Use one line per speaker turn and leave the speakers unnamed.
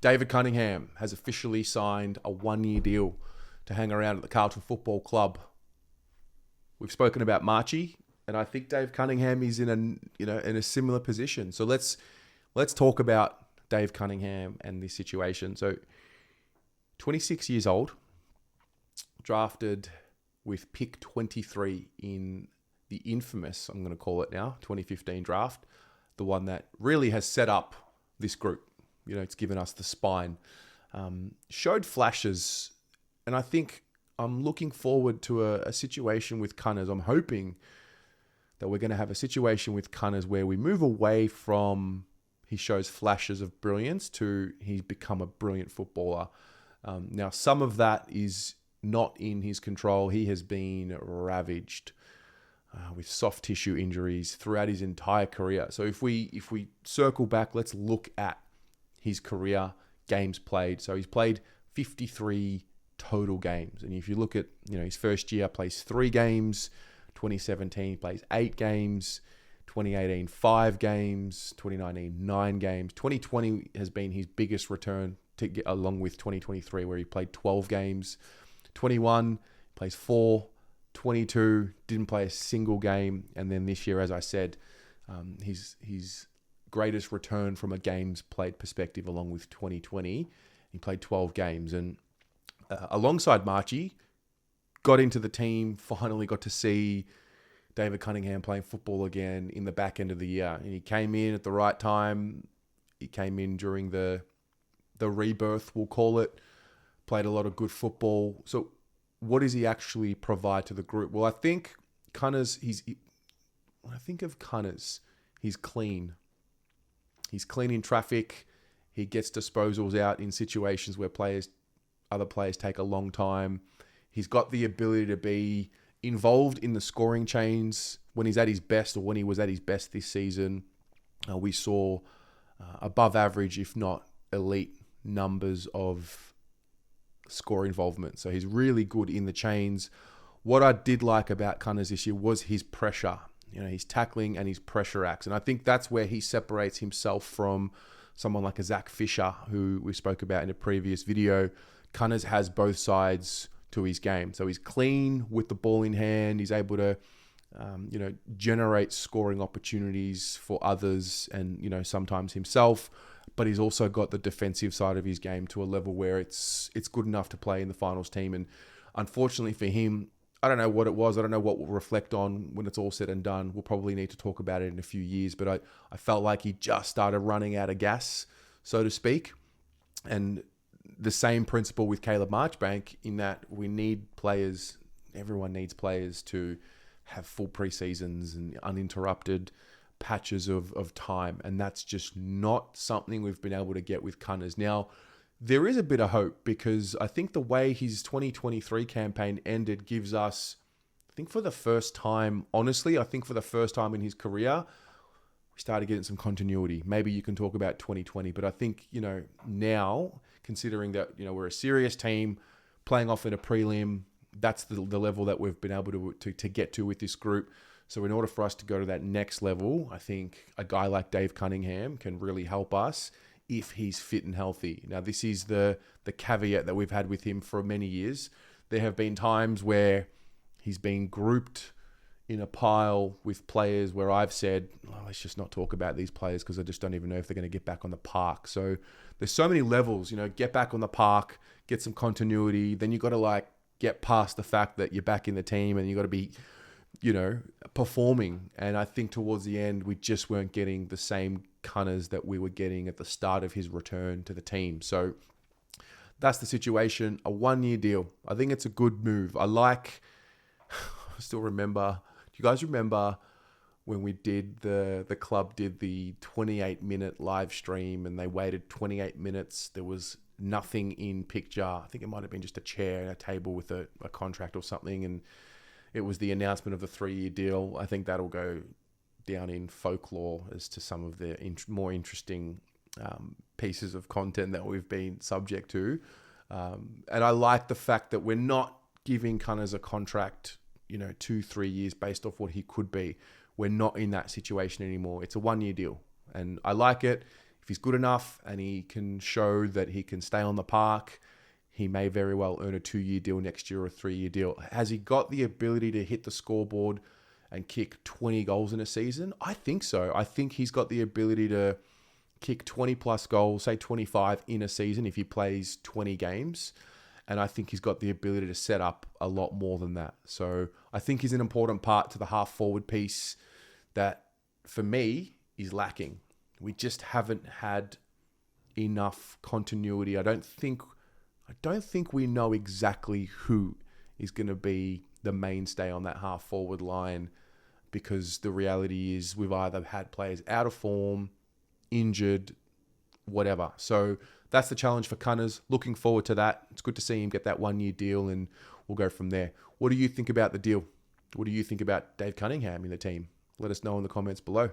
David Cunningham has officially signed a 1-year deal to hang around at the Carlton Football Club. We've spoken about Marchie, and I think Dave Cunningham is in a similar position. So let's talk about Dave Cunningham and this situation. So 26 years old, drafted with pick 23 in the infamous, I'm going to call it now, 2015 draft, the one that really has set up this group. It's given us the spine. Showed flashes, and I think I'm looking forward to a situation with Cunners. I'm hoping that we're going to have a situation with Cunners where we move away from he shows flashes of brilliance to he's become a brilliant footballer. Now, some of that is not in his control. He has been ravaged with soft tissue injuries throughout his entire career. So if we circle back, let's look at his career, games played. So he's played 53 total games. And if you look at his first year, plays 3 games. 2017 plays 8 games. 2018 5 games. 2019 9 games. 2020 has been his biggest return, to get along with 2023 where he played 12 games. 21 plays 4. 22 didn't play a single game, and then this year, as I said, his greatest return from a games played perspective, along with 2020, he played 12 games, and alongside Marchie, got into the team, finally got to see David Cunningham playing football again in the back end of the year, and he came in at the right time. He came in during the rebirth, we'll call it, played a lot of good football. So what does he actually provide to the group? Well, I think Cunners, when I think of Cunners, he's clean. He's clean in traffic. He gets disposals out in situations where other players take a long time. He's got the ability to be involved in the scoring chains when he's at his best, or when he was at his best this season. We saw above average, if not elite, numbers of score involvement. So he's really good in the chains. What I did like about Cunners this year was his pressure, his tackling and his pressure acts. And I think that's where he separates himself from someone like a Zach Fisher, who we spoke about in a previous video. Cunners has both sides to his game. So he's clean with the ball in hand. He's able to, generate scoring opportunities for others and, sometimes himself. But he's also got the defensive side of his game to a level where it's good enough to play in the finals team. And unfortunately for him, I don't know what it was. I don't know what we'll reflect on when it's all said and done. We'll probably need to talk about it in a few years. But I felt like he just started running out of gas, so to speak. And the same principle with Caleb Marchbank, in that we need players, everyone needs players to have full preseasons and uninterrupted patches of time, and that's just not something we've been able to get with Cunners. Now, there is a bit of hope, because I think the way his 2023 campaign ended gives us, I think for the first time in his career, we started getting some continuity. Maybe you can talk about 2020, but I think, now, considering that, we're a serious team playing off in a prelim, that's the level that we've been able to get to with this group. So in order for us to go to that next level, I think a guy like Dave Cunningham can really help us if he's fit and healthy. Now, this is the caveat that we've had with him for many years. There have been times where he's been grouped in a pile with players where I've said, let's just not talk about these players because I just don't even know if they're going to get back on the park. So there's so many levels, get back on the park, get some continuity. Then you got to get past the fact that you're back in the team, and you got to be, performing. And I think towards the end, we just weren't getting the same Cunners that we were getting at the start of his return to the team. So that's the situation. A 1-year deal. I think it's a good move. I still remember, do you guys remember when we did the club did the 28-minute live stream, and they waited 28 minutes? There was nothing in picture. I think it might have been just a chair and a table with a contract or something. And it was the announcement of the 3-year deal. I think that'll go down in folklore as to some of the more interesting pieces of content that we've been subject to. And I like the fact that we're not giving Cunners a contract, 2-3 years based off what he could be. We're not in that situation anymore. It's a 1-year deal. And I like it. if he's good enough and he can show that he can stay on the park, he may very well earn a 2-year deal next year or a 3-year deal. Has he got the ability to hit the scoreboard and kick 20 goals in a season? I think so. I think he's got the ability to kick 20 plus goals, say 25 in a season if he plays 20 games. And I think he's got the ability to set up a lot more than that. So I think he's an important part to the half forward piece that, for me, is lacking. We just haven't had enough continuity. I don't think we know exactly who is going to be the mainstay on that half forward line, because the reality is we've either had players out of form, injured, whatever. So that's the challenge for Cunners. Looking forward to that. It's good to see him get that 1-year deal, and we'll go from there. What do you think about the deal? What do you think about Dave Cunningham in the team? Let us know in the comments below.